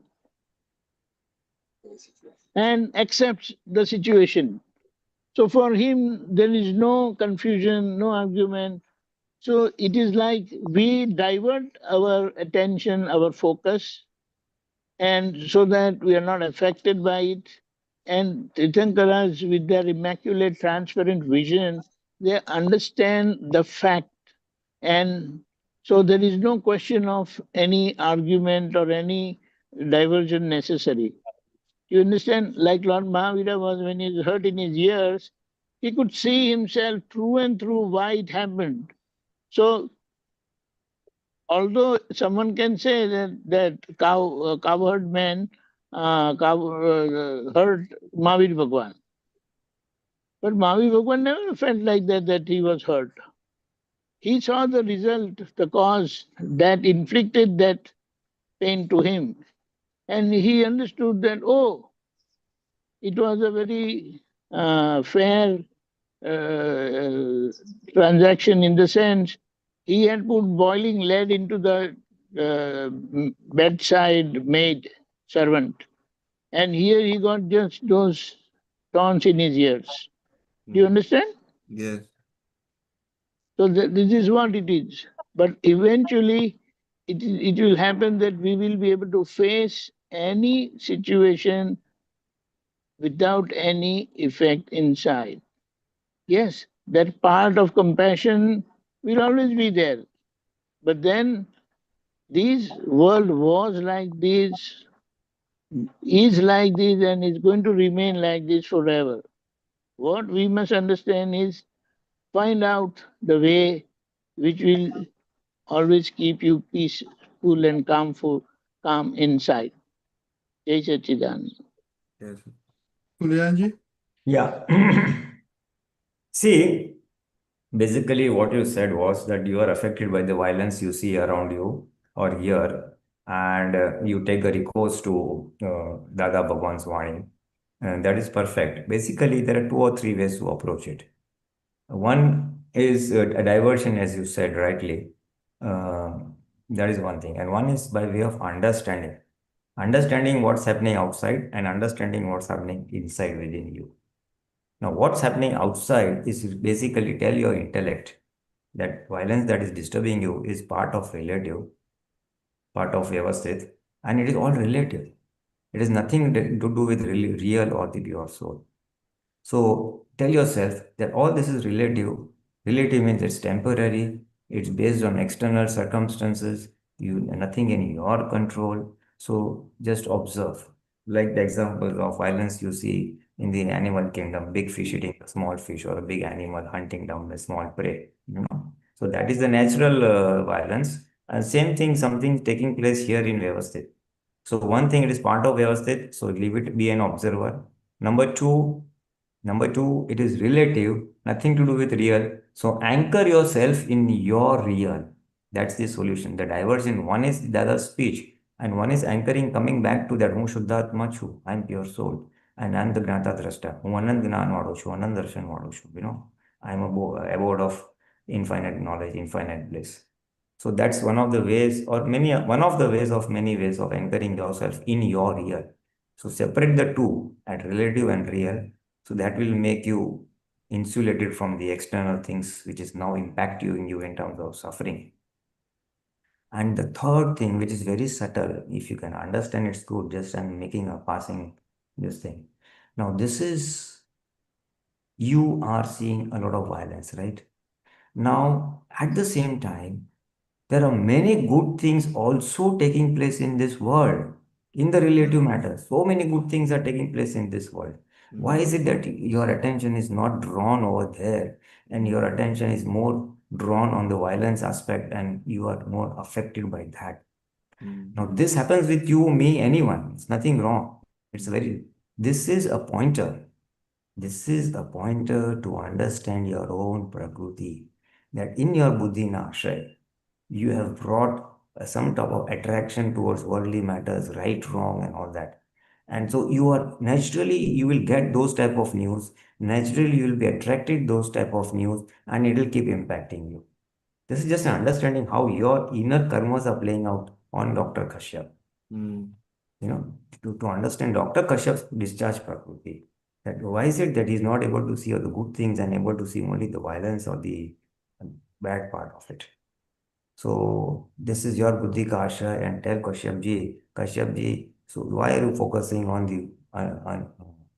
and accepts the situation. So for him, there is no confusion, no argument. So it is like we divert our attention, our focus, and so that we are not affected by it. And Tirthankaras, with their immaculate, transparent vision, they understand the fact. And so there is no question of any argument or any diversion necessary. You understand? Like Lord Mahavira was, when he was hurt in his ears, he could see himself through and through why it happened. So, although someone can say that cowherd man hurt Mahavir Bhagwan, but Mahavir Bhagwan never felt like that he was hurt. He saw the result, the cause that inflicted that pain to him. And he understood that, oh, it was a very fair transaction, in the sense he had put boiling lead into the bedside maid servant. And here he got just those thorns in his ears. Do you understand? Yes. So this is what it is. But eventually, it will happen that we will be able to face any situation without any effect inside. Yes, that part of compassion will always be there. But then this world was like this, is like this, and is going to remain like this forever. What we must understand is find out the way which will always keep you peaceful and calm inside. Jai Sachidanand. Yes. Pulinanandji? Yeah. See, basically, what you said was that you are affected by the violence you see around you or hear, and you take a recourse to Dada Bhagwan's Vani. And that is perfect. Basically, there are two or three ways to approach it. One is a diversion, as you said rightly. That is one thing. And one is by way of understanding. Understanding what's happening outside and understanding what's happening inside within you. Now, what's happening outside is basically tell your intellect that violence that is disturbing you is part of relative, part of Vyavasthit, and it is all relative. It has nothing to do with real or the pure soul. So tell yourself that all this is relative. Relative means it's temporary, it's based on external circumstances, nothing in your control. So just observe. Like the examples of violence you see in the animal kingdom, big fish eating a small fish or a big animal hunting down a small prey, you know. So that is the natural violence. And same thing, something taking place here in Vyavasthit. So one thing, it is part of Vyavasthit, so leave it be an observer. Number two, it is relative, nothing to do with real. So anchor yourself in your real. That's the solution. The diversion, one is the other speech, and one is anchoring, coming back to that, Hum Shuddhatma Chu, I am pure soul, and I am the Gnata Drashta, Hum Anand Gnan Vado Chu, Anand Darshan Vado Chu, you know, I am abode of infinite knowledge, infinite bliss. So that's one of the ways, or one of the ways of many ways of anchoring yourself in your real. So separate the two at relative and real. So that will make you insulated from the external things which is now impacting you in terms of suffering. And the third thing, which is very subtle, if you can understand, it's good. Just I'm making a passing this thing. Now, this is, you are seeing a lot of violence, right? Now, at the same time, there are many good things also taking place in this world, in the relative matter. So many good things are taking place in this world. Why is it that your attention is not drawn over there and your attention is more drawn on the violence aspect and you are more affected by that? Now, this happens with you, me, anyone. It's nothing wrong. This is a pointer. This is a pointer to understand your own prakriti. That in your buddhi nakshaya, you have brought some type of attraction towards worldly matters, right, wrong, and all that. And so you are naturally, you will get those type of news. Naturally, you will be attracted those type of news, and it will keep impacting you. This is just an understanding how your inner karmas are playing out on Dr. Kashyap. You know, to understand Dr. Kashyap's discharge prakriti. That why is it that he's not able to see all the good things and able to see only the violence or the bad part of it? So this is your buddhi ka ashray, and tell Kashyap ji, so why are you focusing on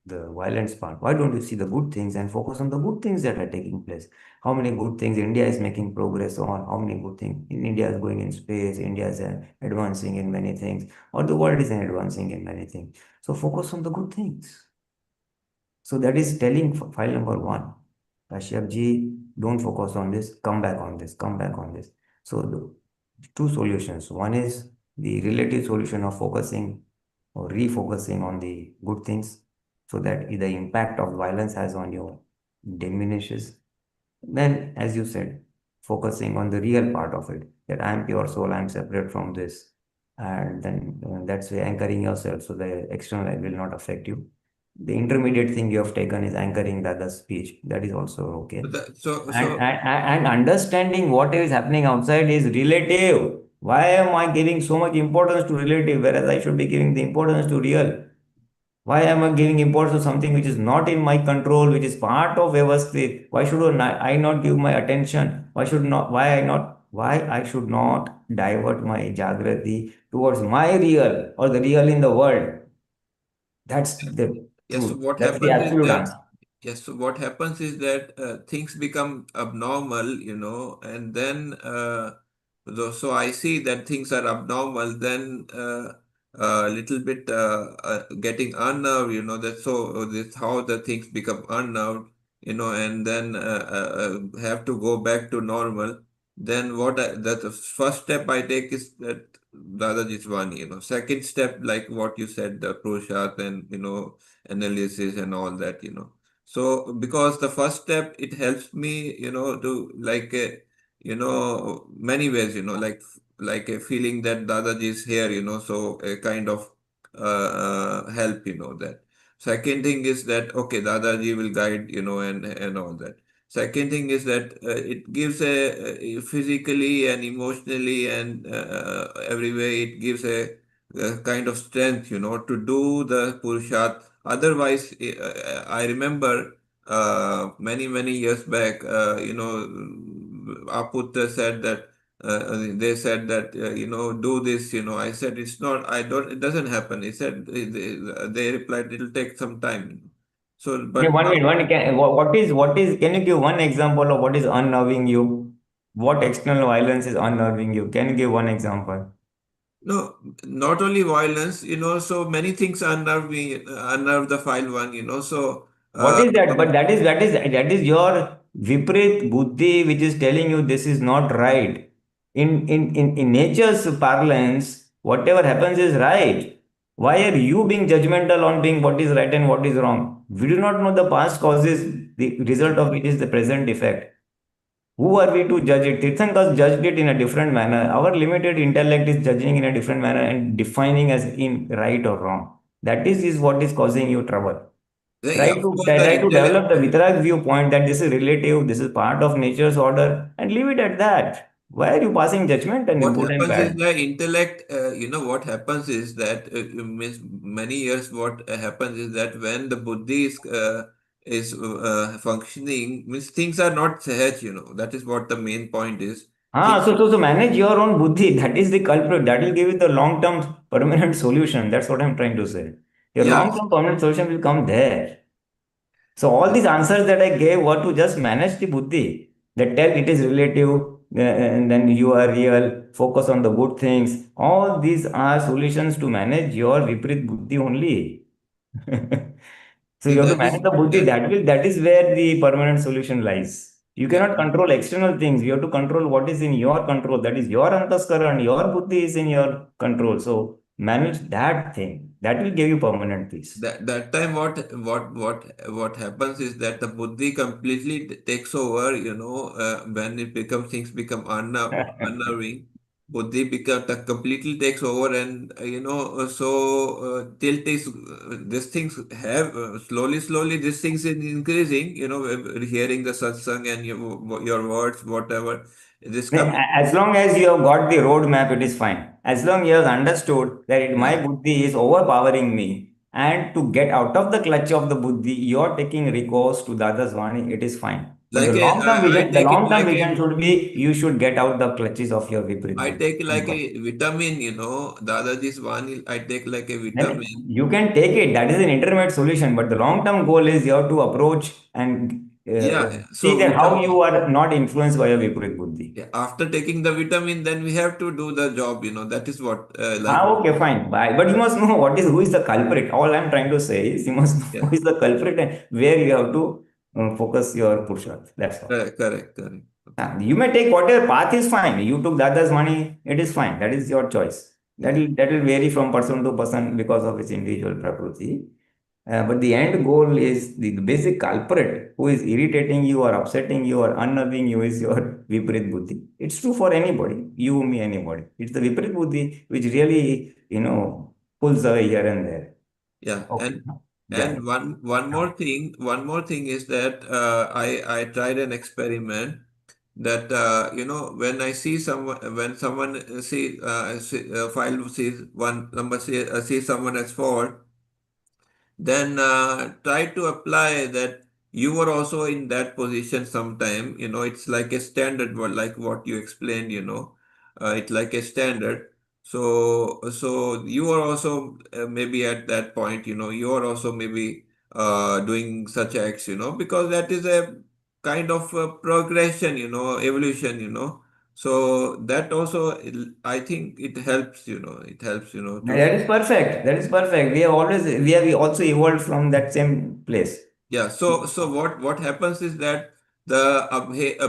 the violence part? Why don't you see the good things and focus on the good things that are taking place? How many good things India is making progress on? How many good things India is going in space? India is advancing in many things, or the world is advancing in many things. So focus on the good things. So that is telling file number one. Kashyap ji, don't focus on this, come back on this, come back on this. So the two solutions. One is the relative solution of focusing or refocusing on the good things so that the impact of violence has on you diminishes. Then, as you said, focusing on the real part of it, that I am pure soul, I am separate from this. And then that's why anchoring yourself so the external life will not affect you. The intermediate thing you have taken is anchoring the other speech. That is also okay. And understanding what is happening outside is relative. Why am I giving so much importance to relative, whereas I should be giving the importance to real? Why am I giving importance to something which is not in my control, which is part of Vyavasthit? Why should I not give my attention? Why I should not divert my Jagrati towards my real or the real in the world? That's the Yes, so truth. what That's the happens is absolute that answer. yes, so what happens is that things become abnormal, and then so I see that things are abnormal, then a little bit getting unnerved, that's so that's how the things become unnerved, and then have to go back to normal. Then the first step I take is that Dadaji's one, second step, like what you said, the Purusharth and, analysis and all that, So because the first step, it helps me, to like, many ways, like a feeling that Dadaji is here, so a kind of help, that. Second thing is that, okay, Dadaji will guide, and all that. Second thing is that it gives physically and emotionally and every way, it gives a kind of strength, to do the Purusharth. Otherwise, I remember many, many years back, Aputra said that they said that, do this, I said, it's not, it doesn't happen. He said, they replied, it'll take some time. So, Okay, but one now, minute, can you give one example of what is unnerving you? What external violence is unnerving you? Can you give one example? No, not only violence, so many things unnerve me, unnerve the file one, so What is that? But that is your Viprit Buddhi, which is telling you this is not right. In nature's parlance, whatever happens is right. Why are you being judgmental on being what is right and what is wrong? We do not know the past causes, the result of which is the present effect. Who are we to judge it? Tirthankars judged it in a different manner. Our limited intellect is judging in a different manner and defining as in right or wrong. That is what is causing you trouble. yeah, Try of to course, the try to intellect. develop the Vitarag viewpoint that this is relative, this is part of nature's order, and leave it at that. Why are you passing judgment and What good and happens is bad? the intellect, what happens is that means many years what happens is that when the buddhi is functioning, means things are not sahaj, that is what the main point is. Ah, Things, so manage your own buddhi. That is the culprit. That will give you the long-term permanent solution. That's what I'm trying to say. Your yeah, long-term permanent solution will come there. So all these answers that I gave were to just manage the buddhi. That tell it is relative, and then you are real. Focus on the good things. All these are solutions to manage your viprit buddhi only. So so you have to that manage is the buddhi. that. That is where the permanent solution lies. You Yeah, cannot control external things. You have to control what is in your control. That is your antaskaran. Your buddhi is in your control. So manage that thing. That will give you permanent peace. that time what happens is that the buddhi completely takes over, when it becomes things become unnerving, buddhi become that completely takes over, and tilt is these things have slowly these things is increasing, hearing the satsang and your words, whatever this come. As long as you have got the roadmap, it is fine. As long you have understood that my Yeah, buddhi is overpowering me, and to get out of the clutch of the buddhi, you are taking recourse to Dada's Vani, it is fine. But like a I the take it long-term like vision a should be you should get out the clutches of your Viprit I buddhi. take like Simple. a vitamin, Dadaji's one, I take like a Then vitamin. you can take it. That is an intermediate solution. But the long-term goal is you have to approach and Yeah, see so that how vitamin. you are not influenced by your Viprit buddhi. Yeah, after taking the vitamin, then we have to do the job, that is what Ah, like, okay, fine. But you must know who is the culprit. All I'm trying to say is you must know yeah, who is the culprit and where you have to focus your Purusharth. That's all. correct. Okay. You may take whatever path is fine. You took Dada's money, it is fine. That is your choice. That Yeah, will that will vary from person to person because of its individual prakriti. But the end goal is the basic culprit who is irritating you or upsetting you or unnerving you is your Viprit Buddhi. It's true for anybody, you, me, anybody. It's the Viprit Buddhi which really, pulls away here and there. yeah, Okay. Yeah. and one more thing is that I tried an experiment that when I see someone when someone file sees one number sees someone as fault, then try to apply that you were also in that position sometime. It's like a standard word, like what you explained. It's like a standard. So you are also maybe at that point. You are also maybe doing such acts. Because that is a kind of progression. Evolution. So that also, I think it helps. It helps. To. That is perfect. That is perfect. We have also evolved from that same place. Yeah, so what happens is that the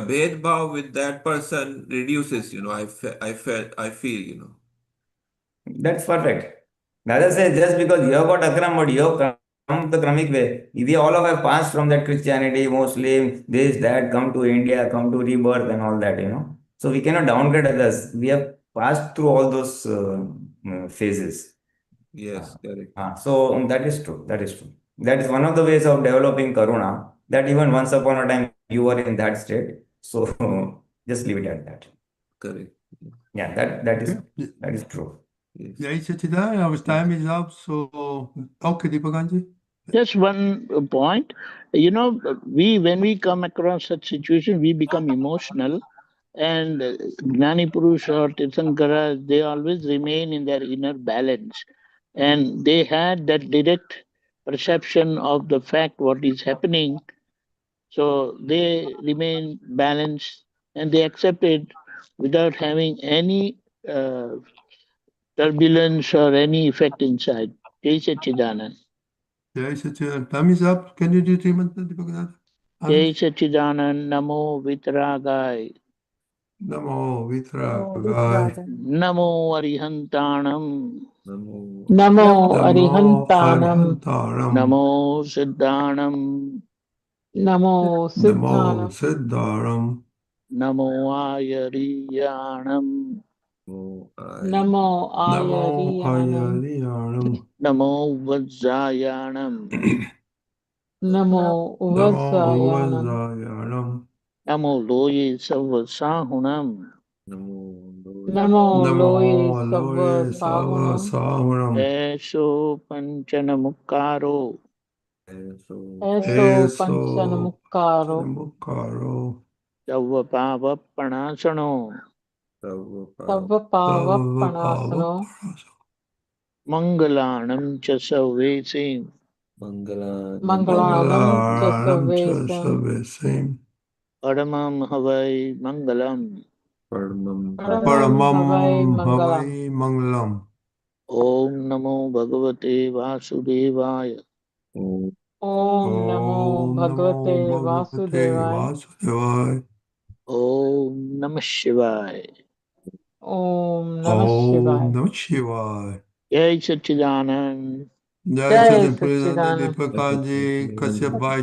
bhed bhav with that person reduces, I feel, That's perfect. Dada says just because you have got Akram, but you have come the Kramik way. We all have passed from that Christianity, Muslim, this, that, come to India, come to rebirth and all that. So we cannot downgrade others. We have passed through all those phases. Yes, correct, So that is true. That is true. That is one of the ways of developing Karuna. That even once upon a time you were in that state. So just leave it at that. correct. Yeah, that is Yeah, that is true. Yes. yeah, Sachidana, our time is up. So, okay, Deepakanji. Just one point. We when we come across such situation, we become emotional, and Gnani Purush or Tirthankara, they always remain in their inner balance, and they had that direct perception of the fact what is happening. So they remain balanced and they accept it without having any uh, turbulence or any effect inside. Jai Satchidanand. Jai Satchidanand. Time is up. Can you do three mantras, Deepakanand? Jai Satchidanand. Namo Vitragai. Namo Oh, Vitragai. Vitragan. Namo Arihantanam. Namo Namo Namo Arihantanam. Arhantaram. Namo Siddhanam. Namo Namo Siddhanam. Siddharam. Namo Ayariyanam. Namo Ai. Namo Namo Ayariyanam. Ayariyanam. Namo Vajjayanam. Namo Namo Vasayanam. Vajayanam. Namo Loye Savasahunam. Namo Namo Loye Namo Sava Loye Sava Sahunam. Sahuram. Eso Panchanamukaro. Eso Eso Eso Panchanamukkaro. Mukaro. Tava Pava Pranasano. Tava Tava Pava Tava Pava Panasano. Parasa. Mangalanam Chasavesi. Mangala Mangalanam Mangalam Chasavesam. Chasavesim. Paramam Havai Mangalam. Paramam Paramam Havai Paramam Mangalam. Havai Mangalam. Om Namo Bhagavate Vasudevaya. Om Om Namo Om Namo Bhagavate Bhagavate Vasudevaya. Vasudevaya. Om Namah Shivaya. Om Namah Om Shivaya. Namah Shivaya. Jai Satchidanand. Jai Jai Chaitanya Purinanandji Satchidanand. Deepakanandji Kashyap Bhai